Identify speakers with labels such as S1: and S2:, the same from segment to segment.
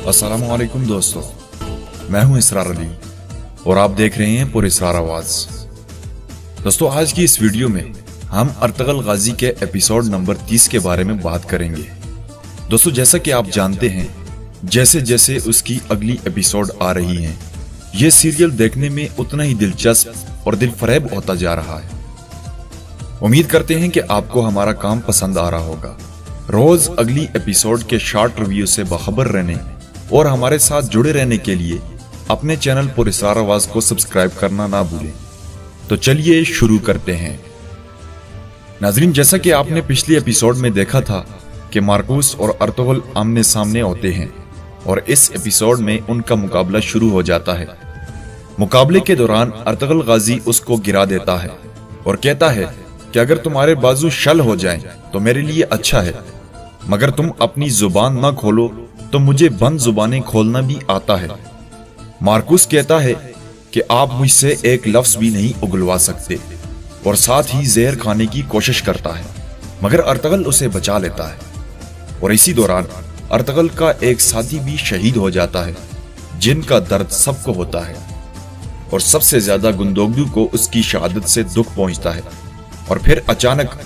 S1: अस्सलामुअलैकुम दोस्तों, मैं हूं इसरार अली और आप देख रहे हैं पुरइसरार आवाज। दोस्तों, आज की इस वीडियो में हम अर्तगल गाजी के एपिसोड नंबर 30 के बारे में बात करेंगे। दोस्तों, जैसा कि आप जानते हैं, जैसे जैसे उसकी अगली एपिसोड आ रही हैं, यह सीरियल देखने में उतना ही दिलचस्प और दिलफरेब होता जा रहा है। उम्मीद करते हैं कि आपको हमारा काम पसंद आ रहा होगा। रोज अगली एपिसोड के शॉर्ट रिव्यू से बाखबर रहने और हमारे साथ जुड़े रहने के लिए अपने चैनल पुरइसरार आवाज को सब्सक्राइब करना ना भूलें। तो चलिए शुरू करते हैं। नाजरीन, जैसा कि आपने पिछली एपिसोड में देखा था कि मार्कूस और अर्तुगरुल आमने सामने होते हैं और इस एपिसोड में उनका मुकाबला शुरू हो जाता है। मुकाबले के दौरान अर्तुगरुल गाजी उसको गिरा देता है और कहता है कि अगर तुम्हारे बाजू शल हो जाएं तो मेरे लिए अच्छा है, मगर तुम अपनी जुबान ना खोलो तो मुझे बंद जुबानें खोलना भी आता है। मार्कूस कहता है कि आप मुझसे एक लफ्ज भी नहीं उगलवा सकते और साथ ही जहर खाने की कोशिश करता है, मगर अर्तुगरुल उसे बचा लेता है। और इसी दौरान अर्तुगरुल का एक साथी भी शहीद हो जाता है, जिनका दर्द सबको होता है और सबसे ज्यादा गुंदोगदू को उसकी शहादत से दुख पहुंचता है। और फिर अचानक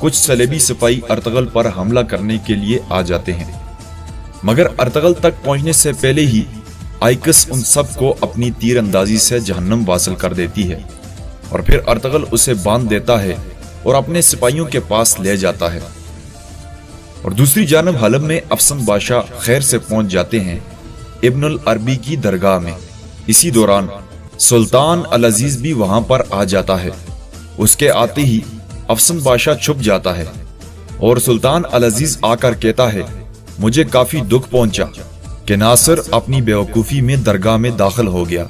S1: कुछ सलेबी सिपाही अर्तुगरुल पर हमला करने के लिए आ जाते हैं, मगर अर्तुगरुल तक पहुंचने से पहले ही आइकस उन सब को अपनी तीर अंदाजी से जहन्नम वासिल कर देती है। और फिर अर्तुगरुल उसे बांध देता है और अपने सिपाहियों के पास ले जाता है। और दूसरी जानब हलब में अफसन बादशाह खैर से पहुंच जाते हैं इब्नुल अरबी की दरगाह में। इसी दौरान सुल्तान अल अजीज भी वहां पर आ जाता है। उसके आते ही अफसन बादशाह छुप जाता है और सुल्तान अल अजीज आकर कहता है, मुझे काफी दुख पहुंचा कि नासिर अपनी बेवकूफी में दरगाह में दाखिल हो गया।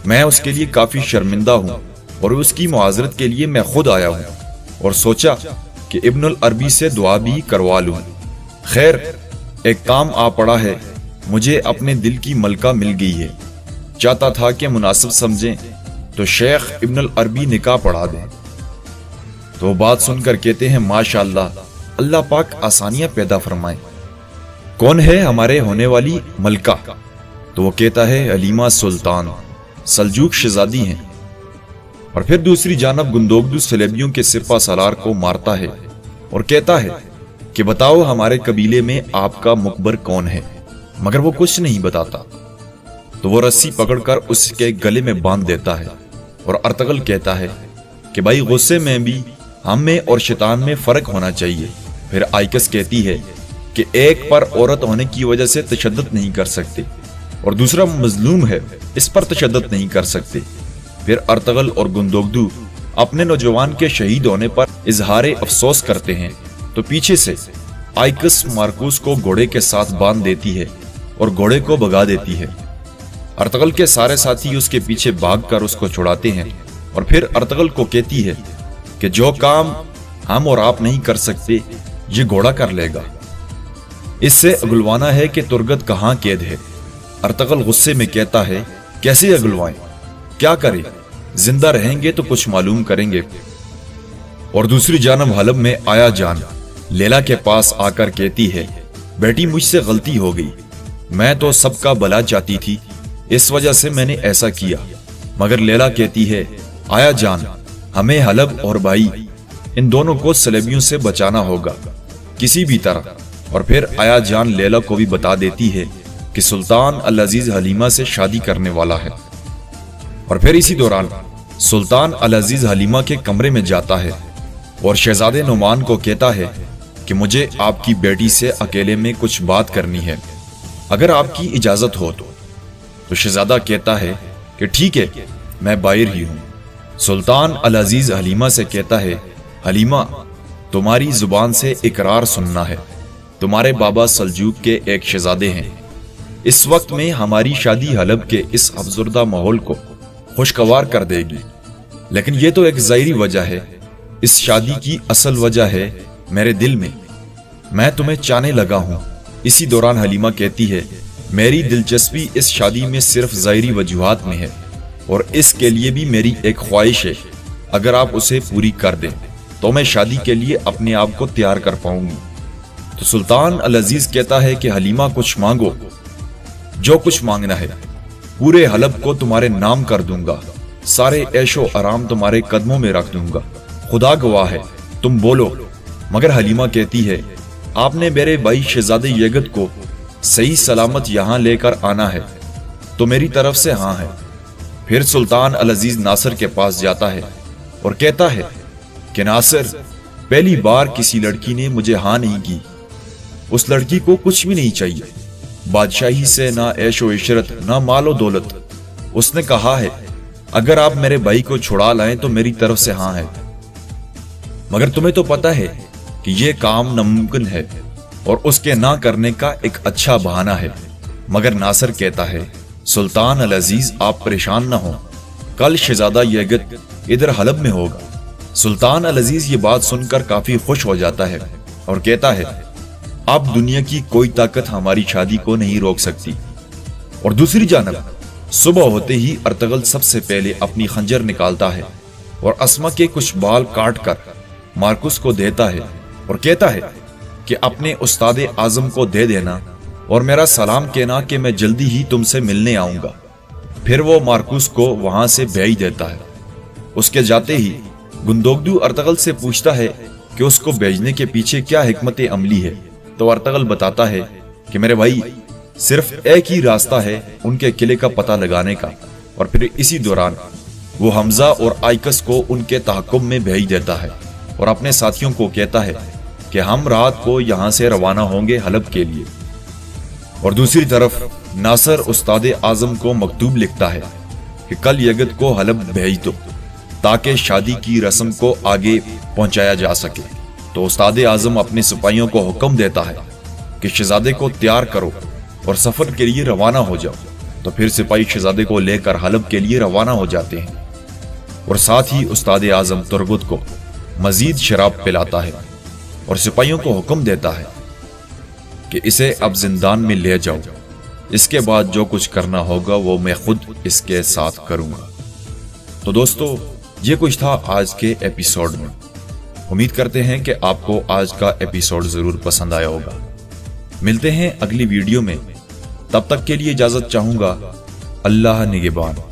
S1: मैं उसके लिए काफी शर्मिंदा हूं और उसकी मुआजरत के लिए मैं खुद आया हूं और सोचा कि इब्नुल अरबी से दुआ भी करवा लूं। खैर, एक काम आ पड़ा है, मुझे अपने दिल की मलका मिल गई है। चाहता था कि मुनासिब समझें तो शेख इब्नुल अरबी निकाह पढ़ा दें। तो बात सुनकर कहते हैं, माशाअल्लाह, अल्लाह पाक आसानियां पैदा फरमाए। कौन है हमारे होने वाली मलका? तो वो कहता है, हलीमा सुल्तान, सल्जूक शहजादी हैं। और फिर दूसरी जानब गुंदोगदू सलेबियों के सिपा सलार को मारता है और कहता है कि बताओ हमारे कबीले में आपका मुकबर कौन है, मगर वो कुछ नहीं बताता। तो वो रस्सी पकड़कर उसके गले में बांध देता है और अर्तुगरुल कहता है कि भाई, गुस्से में भी हम में और शैतान में फर्क होना चाहिए। फिर आइकस कहती है कि एक पर औरत होने की वजह से तशद्दुद नहीं कर सकते और दूसरा मजलूम है, इस पर तशद्दुद नहीं कर सकते। फिर अर्तुगरुल और गुंदोगदू अपने नौजवान के शहीद होने पर इजहारे अफसोस करते हैं। तो पीछे से आइकस मार्कूस को घोड़े के साथ बांध देती है और घोड़े को भगा देती है। अर्तुगरुल के सारे साथी उसके पीछे भागकर उसको छुड़ाते हैं और फिर अर्तुगरुल को कहती है कि जो काम हम और आप नहीं कर सकते, ये घोड़ा कर लेगा। इससे अगुलवाना है कि तुरगत कहां कैद है। अर्तुगरुल गुस्से में कहता है, कैसे अगुलवाएं, क्या करें, जिंदा रहेंगे तो कुछ मालूम करेंगे। और दूसरी जानब हलब में आया जान लैला के पास आकर कहती है, बेटी, मुझसे गलती हो गई, मैं तो सबका भला चाहती थी, इस वजह से मैंने ऐसा किया। मगर लैला कहती है, आया जान, हमें हलब और भाई इन दोनों को सलेबियों से बचाना होगा किसी भी तरह। और फिर आया जान लैला को भी बता देती है कि सुल्तान अल अजीज हलीमा से शादी करने वाला है। और फिर इसी दौरान सुल्तान अल अजीज हलीमा के कमरे में जाता है और शहजादे नुमान को कहता है कि मुझे आपकी बेटी से अकेले में कुछ बात करनी है, अगर आपकी इजाजत हो तो शहजादा कहता है कि ठीक है, मैं बाहर ही हूं। सुल्तान अल अजीज हलीमा से कहता है, हलीमा, तुम्हारी जुबान से इकरार सुनना है, तुम्हारे बाबा सल्जूक के एक शहजादे हैं। इस वक्त में हमारी शादी हलब के इस अफजुर्दा माहौल को खुशगवार कर देगी, लेकिन यह तो एक ज़ाहिरी वजह है, इस शादी की असल वजह है मेरे दिल में, मैं तुम्हें चाहने लगा हूं। इसी दौरान हलीमा कहती है, मेरी दिलचस्पी इस शादी में सिर्फ ज़ाहिरी वजूहात में है और इसके लिए भी मेरी एक ख्वाहिश है, अगर आप उसे पूरी कर दें तो मैं शादी के लिए अपने आप को तैयार कर पाऊंगी। तो सुल्तान अल अजीज कहता है कि हलीमा, कुछ मांगो। जो कुछ मांगना है पूरे हलब को तुम्हारे नाम कर दूंगा, सारे ऐशो आराम तुम्हारे कदमों में रख दूंगा, खुदा गवाह है तुम बोलो। मगर हलीमा कहती है, आपने मेरे भाई शहजादे यगत को सही सलामत यहां लेकर आना है तो मेरी तरफ से हाँ है। फिर सुल्तान अल अजीज नासिर के पास जाता है और कहता है कि नासिर, पहली बार किसी लड़की ने मुझे हाँ नहीं की। उस लड़की को कुछ भी नहीं चाहिए, बादशाही से ना ऐशो इशरत ना मालो दौलत। उसने कहा है अगर आप मेरे भाई को छुड़ा लाएं तो मेरी तरफ से हाँ है। मगर तुम्हें तो पता है कि यह काम नामुमकिन है और उसके ना करने का एक अच्छा बहाना है। मगर नासिर कहता है, सुल्तान अल अजीज आप परेशान ना हो, कल शहजादा यगत इधर हलब में होगा। सुल्तान अल अजीज ये बात सुनकर काफी खुश हो जाता है और कहता है, अब दुनिया की कोई ताकत हमारी शादी को नहीं रोक सकती। और दूसरी जानब सुबह होते ही अर्तगल सबसे पहले अपनी खंजर निकालता है और अस्मा के कुछ बाल काट कर मार्कुस को देता है और कहता है कि अपने उस्ताद आजम को दे देना और मेरा सलाम कहना कि मैं जल्दी ही तुमसे मिलने आऊंगा। फिर वो मार्कुस को वहां से भेज देता है। उसके जाते ही गुंदोगदू अर्तगल से पूछता है कि उसको भेजने के पीछे क्या हिकमत अमली है। तो अर्तगल बताता है कि मेरे भाई, सिर्फ एक ही रास्ता है उनके किले का पता लगाने का। और फिर इसी दौरान वो हमजा और आइकस को उनके तहक्कुम में भेज देता है और अपने साथियों को कहता है कि हम रात को यहां से रवाना होंगे हलब के लिए। और दूसरी तरफ नासिर उस्ताद आजम को मकतूब लिखता है कि कल यगत को हलब भेज दो ताकि शादी की रस्म को आगे पहुंचाया जा सके। तो उस्ताद आजम अपने सिपाहियों को हुक्म देता है कि शहजादे को तैयार करो और सफर के लिए रवाना हो जाओ। तो फिर सिपाही शहजादे को लेकर हलब के लिए रवाना हो जाते हैं और साथ ही उस्ताद आजम तुरगुत को मजीद शराब पिलाता है और सिपाहियों को हुक्म देता है कि इसे अब जिंदान में ले जाओ, इसके बाद जो कुछ करना होगा वो मैं खुद इसके साथ करूंगा। तो दोस्तों, ये कुछ था आज के एपिसोड में। उम्मीद करते हैं कि आपको आज का एपिसोड जरूर पसंद आया होगा। मिलते हैं अगली वीडियो में, तब तक के लिए इजाजत चाहूंगा। अल्लाह निगहबान।